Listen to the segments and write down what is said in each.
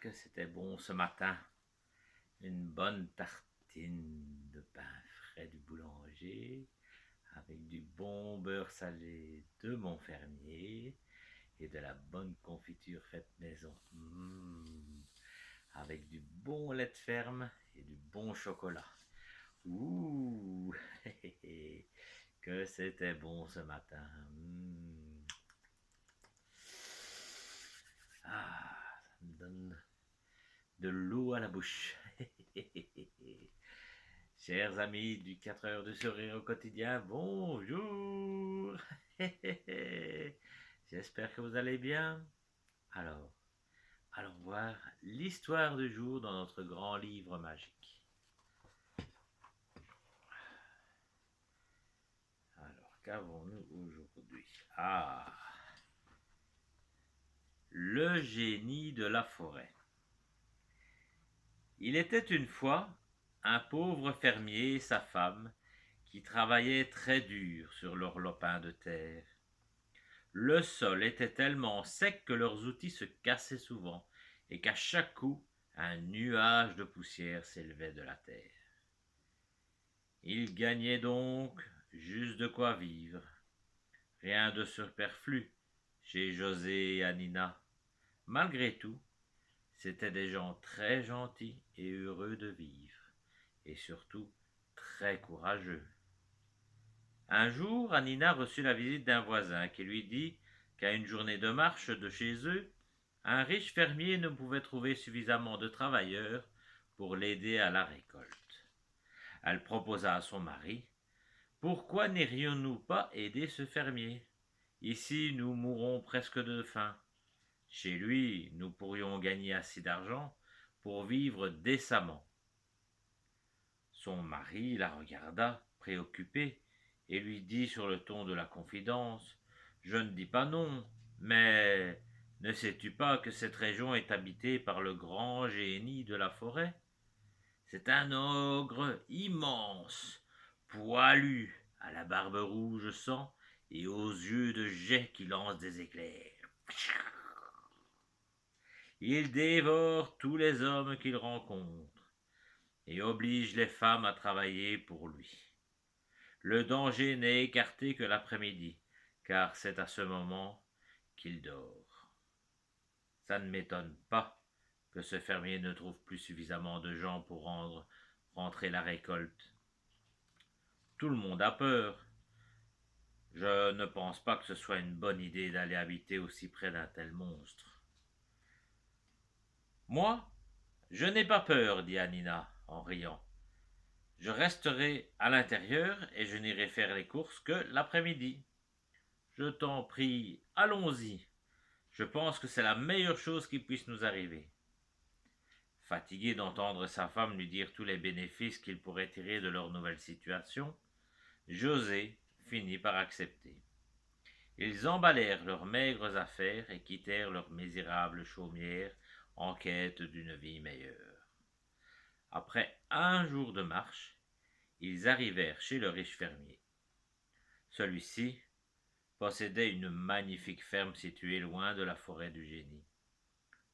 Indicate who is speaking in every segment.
Speaker 1: que c'était bon ce matin. Une bonne tartine de pain frais du boulanger, avec du bon beurre salé de mon fermier et de la bonne confiture faite maison. Avec du bon lait de ferme et du bon chocolat. Ouh, que c'était bon ce matin. Ah, ça me donne de l'eau à la bouche. Chers amis du 4 heures de sourire au quotidien, bonjour. J'espère que vous allez bien. Alors, allons voir l'histoire du jour dans notre grand livre magique. Alors, qu'avons-nous aujourd'hui? Le génie de la forêt. Il était une fois un pauvre fermier et sa femme qui travaillaient très dur sur leur lopin de terre. Le sol était tellement sec que leurs outils se cassaient souvent et qu'à chaque coup, un nuage de poussière s'élevait de la terre. Ils gagnaient donc juste de quoi vivre. Rien de superflu chez José et Anina. Malgré tout, c'étaient des gens très gentils et heureux de vivre, et surtout très courageux. Un jour, Anina reçut la visite d'un voisin qui lui dit qu'à une journée de marche de chez eux, un riche fermier ne pouvait trouver suffisamment de travailleurs pour l'aider à la récolte. Elle proposa à son mari: pourquoi n'irions-nous pas aider ce fermier? Ici, nous mourrons presque de faim. Chez lui, nous pourrions gagner assez d'argent pour vivre décemment. Son mari la regarda, préoccupé, et lui dit sur le ton de la confidence: je ne dis pas non, mais ne sais-tu pas que cette région est habitée par le grand génie de la forêt? C'est un ogre immense, poilu, à la barbe rouge sang et aux yeux de jet qui lancent des éclairs. Il dévore tous les hommes qu'il rencontre et oblige les femmes à travailler pour lui. Le danger n'est écarté que l'après-midi, car c'est à ce moment qu'il dort. Ça ne m'étonne pas que ce fermier ne trouve plus suffisamment de gens pour rentrer la récolte. Tout le monde a peur. Je ne pense pas que ce soit une bonne idée d'aller habiter aussi près d'un tel monstre. Moi, je n'ai pas peur, dit Anina en riant. Je resterai à l'intérieur et je n'irai faire les courses que l'après-midi. Je t'en prie, allons-y. Je pense que c'est la meilleure chose qui puisse nous arriver. Fatigué d'entendre sa femme lui dire tous les bénéfices qu'il pourrait tirer de leur nouvelle situation, José finit par accepter. Ils emballèrent leurs maigres affaires et quittèrent leur misérable chaumière en quête d'une vie meilleure. Après un jour de marche, ils arrivèrent chez le riche fermier. Celui-ci possédait une magnifique ferme située loin de la forêt du génie.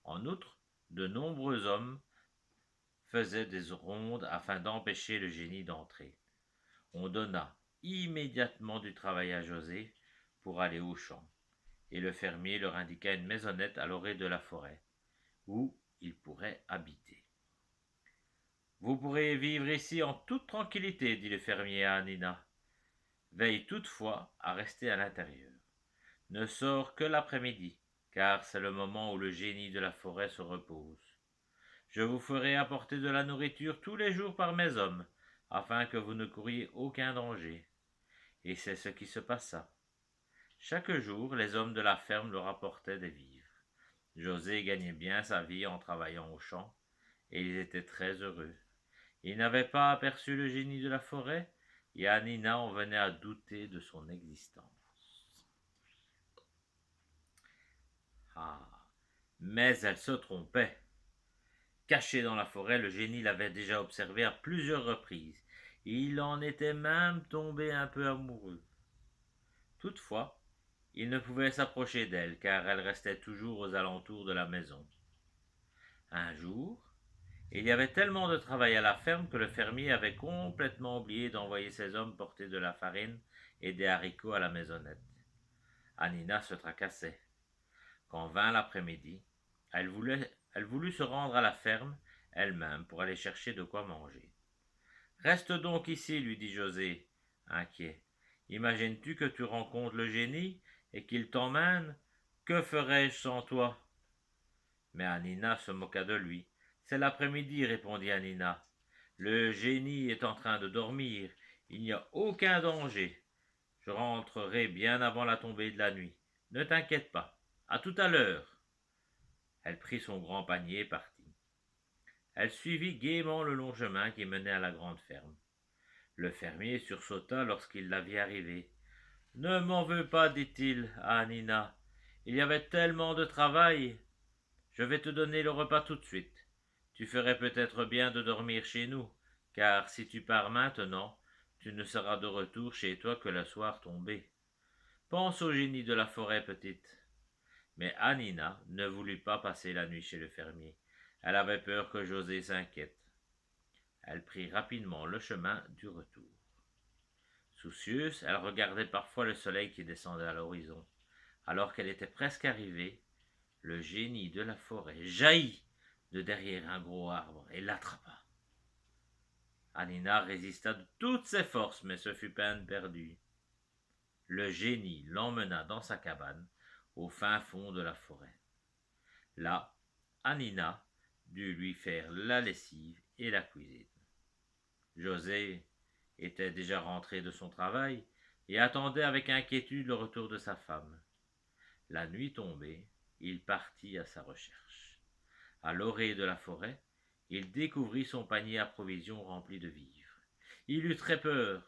Speaker 1: En outre, de nombreux hommes faisaient des rondes afin d'empêcher le génie d'entrer. On donna immédiatement du travail à José pour aller au champ, et le fermier leur indiqua une maisonnette à l'orée de la forêt, où ils pourraient habiter. Vous pourrez vivre ici en toute tranquillité, dit le fermier à Anina. Veille toutefois à rester à l'intérieur. Ne sors que l'après-midi, car c'est le moment où le génie de la forêt se repose. Je vous ferai apporter de la nourriture tous les jours par mes hommes, afin que vous ne couriez aucun danger. Et c'est ce qui se passa. Chaque jour, les hommes de la ferme leur apportaient des vivres. José gagnait bien sa vie en travaillant au champ, et ils étaient très heureux. Ils n'avaient pas aperçu le génie de la forêt, et Anina en venait à douter de son existence. Mais elle se trompait. Caché dans la forêt, le génie l'avait déjà observé à plusieurs reprises. Il en était même tombé un peu amoureux. Toutefois, il ne pouvait s'approcher d'elle, car elle restait toujours aux alentours de la maison. Un jour, il y avait tellement de travail à la ferme que le fermier avait complètement oublié d'envoyer ses hommes porter de la farine et des haricots à la maisonnette. Anina se tracassait. Quand vint l'après-midi, elle voulut se rendre à la ferme elle-même pour aller chercher de quoi manger. Reste donc ici, lui dit José, inquiet. Imagines-tu que tu rencontres le génie et qu'il t'emmène? Que ferais-je sans toi? Mais Anina se moqua de lui. C'est l'après-midi, répondit Anina. Le génie est en train de dormir. Il n'y a aucun danger. Je rentrerai bien avant la tombée de la nuit. Ne t'inquiète pas. À tout à l'heure. Elle prit son grand panier et partit. Elle suivit gaiement le long chemin qui menait à la grande ferme. Le fermier sursauta lorsqu'il la vit arriver. Ne m'en veux pas, dit-il à Anina. Il y avait tellement de travail. Je vais te donner le repas tout de suite. Tu ferais peut-être bien de dormir chez nous, car si tu pars maintenant, tu ne seras de retour chez toi que le soir tombé. Pense au génie de la forêt, petite. Mais Anina ne voulut pas passer la nuit chez le fermier. Elle avait peur que José s'inquiète. Elle prit rapidement le chemin du retour. Soucieuse, elle regardait parfois le soleil qui descendait à l'horizon. Alors qu'elle était presque arrivée, le génie de la forêt jaillit de derrière un gros arbre et l'attrapa. Anina résista de toutes ses forces, mais ce fut peine perdue. Le génie l'emmena dans sa cabane, au fin fond de la forêt. Là, Anina dut lui faire la lessive et la cuisine. José était déjà rentré de son travail et attendait avec inquiétude le retour de sa femme. La nuit tombée, il partit à sa recherche. À l'orée de la forêt, il découvrit son panier à provisions rempli de vivres. Il eut très peur,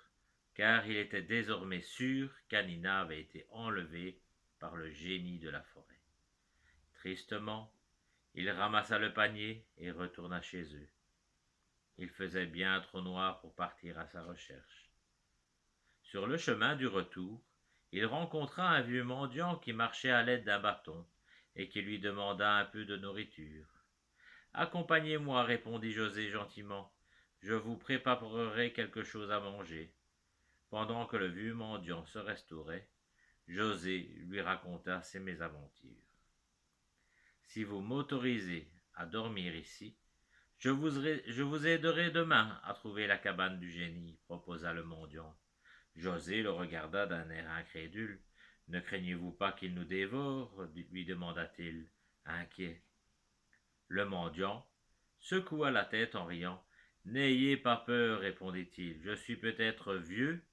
Speaker 1: car il était désormais sûr qu'Anina avait été enlevée par le génie de la forêt. Tristement, il ramassa le panier et retourna chez eux. Il faisait bien trop noir pour partir à sa recherche. Sur le chemin du retour, il rencontra un vieux mendiant qui marchait à l'aide d'un bâton et qui lui demanda un peu de nourriture. Accompagnez-moi, répondit José gentiment. Je vous préparerai quelque chose à manger. Pendant que le vieux mendiant se restaurait, José lui raconta ses mésaventures. Si vous m'autorisez à dormir ici, je vous aiderai demain à trouver la cabane du génie, proposa le mendiant. José le regarda d'un air incrédule. Ne craignez-vous pas qu'il nous dévore? Lui demanda-t-il, inquiet. Le mendiant secoua la tête en riant. N'ayez pas peur, répondit-il. Je suis peut-être vieux,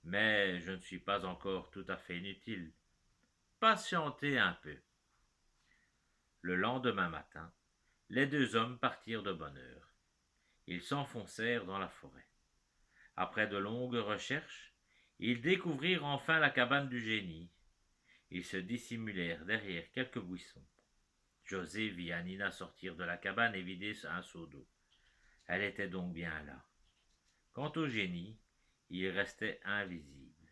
Speaker 1: mais je ne suis pas encore tout à fait inutile. Patientez un peu. Le lendemain matin, les deux hommes partirent de bonne heure. Ils s'enfoncèrent dans la forêt. Après de longues recherches, ils découvrirent enfin la cabane du génie. Ils se dissimulèrent derrière quelques buissons. José vit Anina sortir de la cabane et vider un seau d'eau. Elle était donc bien là. Quant au génie, il restait invisible.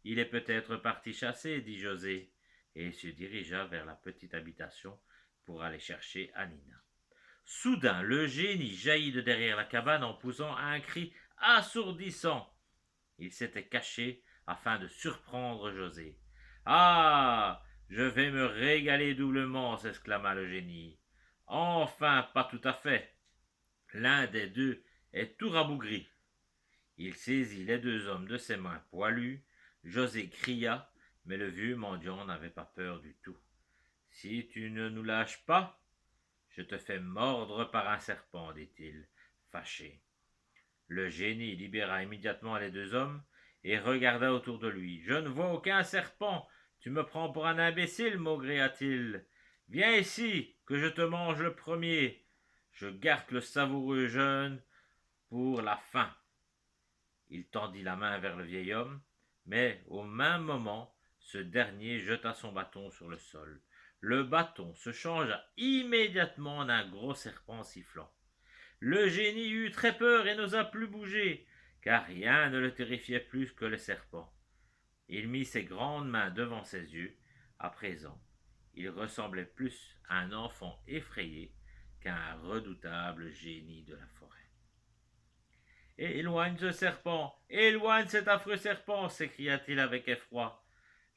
Speaker 1: Il est peut-être parti chasser, dit José, et il se dirigea vers la petite habitation pour aller chercher Anina. Soudain, le génie jaillit de derrière la cabane en poussant un cri assourdissant. Il s'était caché afin de surprendre José. Ah! Je vais me régaler doublement, s'exclama le génie. Enfin, pas tout à fait. L'un des deux est tout rabougri. Il saisit les deux hommes de ses mains poilues. José cria, mais le vieux mendiant n'avait pas peur du tout. Si tu ne nous lâches pas, je te fais mordre par un serpent, dit-il, fâché. Le génie libéra immédiatement les deux hommes et regarda autour de lui. Je ne vois aucun serpent. Tu me prends pour un imbécile, maugréa-t-il. Viens ici, que je te mange le premier. Je garde le savoureux jeûne pour la fin. Il tendit la main vers le vieil homme, mais au même moment, ce dernier jeta son bâton sur le sol. Le bâton se changea immédiatement en un gros serpent sifflant. Le génie eut très peur et n'osa plus bouger, car rien ne le terrifiait plus que le serpent. Il mit ses grandes mains devant ses yeux. À présent, il ressemblait plus à un enfant effrayé qu'un redoutable génie de la forêt. « Éloigne ce serpent! Éloigne cet affreux serpent! S'écria-t-il avec effroi.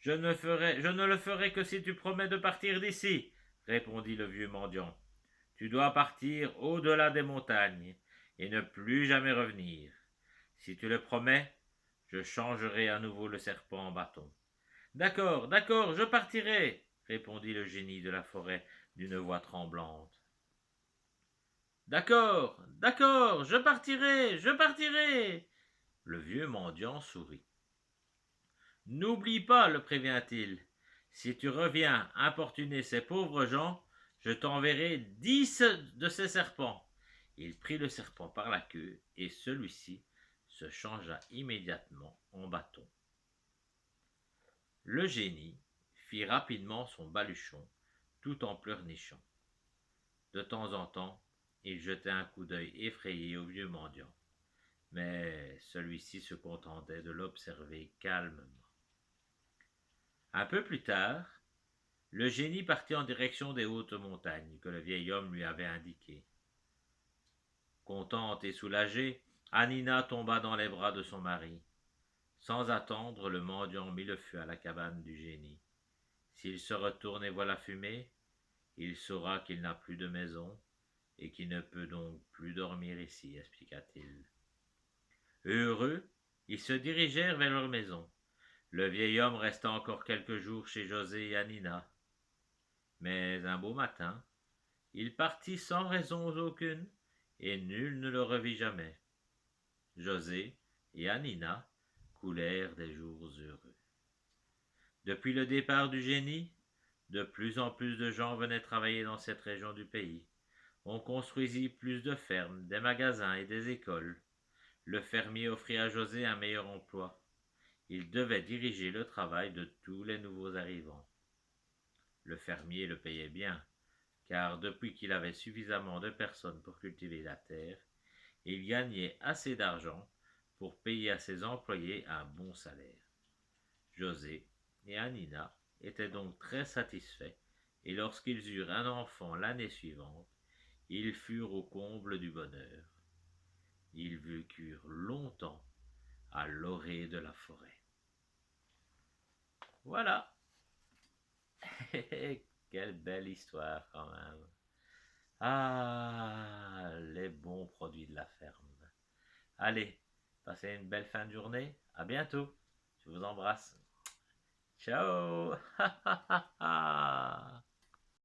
Speaker 1: Je ne le ferai que si tu promets de partir d'ici, répondit le vieux mendiant. Tu dois partir au-delà des montagnes et ne plus jamais revenir. Si tu le promets, je changerai à nouveau le serpent en bâton. D'accord, d'accord, je partirai, répondit le génie de la forêt d'une voix tremblante. D'accord, d'accord, je partirai, je partirai. Le vieux mendiant sourit. N'oublie pas, le prévient-il, si tu reviens importuner ces pauvres gens, je t'enverrai 10 de ces serpents. Il prit le serpent par la queue et celui-ci se changea immédiatement en bâton. Le génie fit rapidement son baluchon tout en pleurnichant. De temps en temps, il jetait un coup d'œil effrayé au vieux mendiant, mais celui-ci se contentait de l'observer calmement. Un peu plus tard, le génie partit en direction des hautes montagnes que le vieil homme lui avait indiquées. Contente et soulagée, Hanina tomba dans les bras de son mari. Sans attendre, le mendiant mit le feu à la cabane du génie. S'il se retourne et voit la fumée, il saura qu'il n'a plus de maison et qu'il ne peut donc plus dormir ici, expliqua-t-il. Heureux, ils se dirigèrent vers leur maison. Le vieil homme resta encore quelques jours chez José et Hanina. Mais un beau matin, il partit sans raison aucune et nul ne le revit jamais. José et Hanina coulèrent des jours heureux. Depuis le départ du génie, de plus en plus de gens venaient travailler dans cette région du pays. On construisit plus de fermes, des magasins et des écoles. Le fermier offrit à José un meilleur emploi. Il devait diriger le travail de tous les nouveaux arrivants. Le fermier le payait bien, car depuis qu'il avait suffisamment de personnes pour cultiver la terre, il gagnait assez d'argent pour payer à ses employés un bon salaire. José et Hanina étaient donc très satisfaits, et lorsqu'ils eurent un enfant l'année suivante, ils furent au comble du bonheur. Ils vécurent longtemps à l'orée de la forêt. Voilà. Quelle belle histoire quand même. Ah, les bons produits de la ferme. Allez, passez une belle fin de journée. À bientôt. Je vous embrasse. Ciao.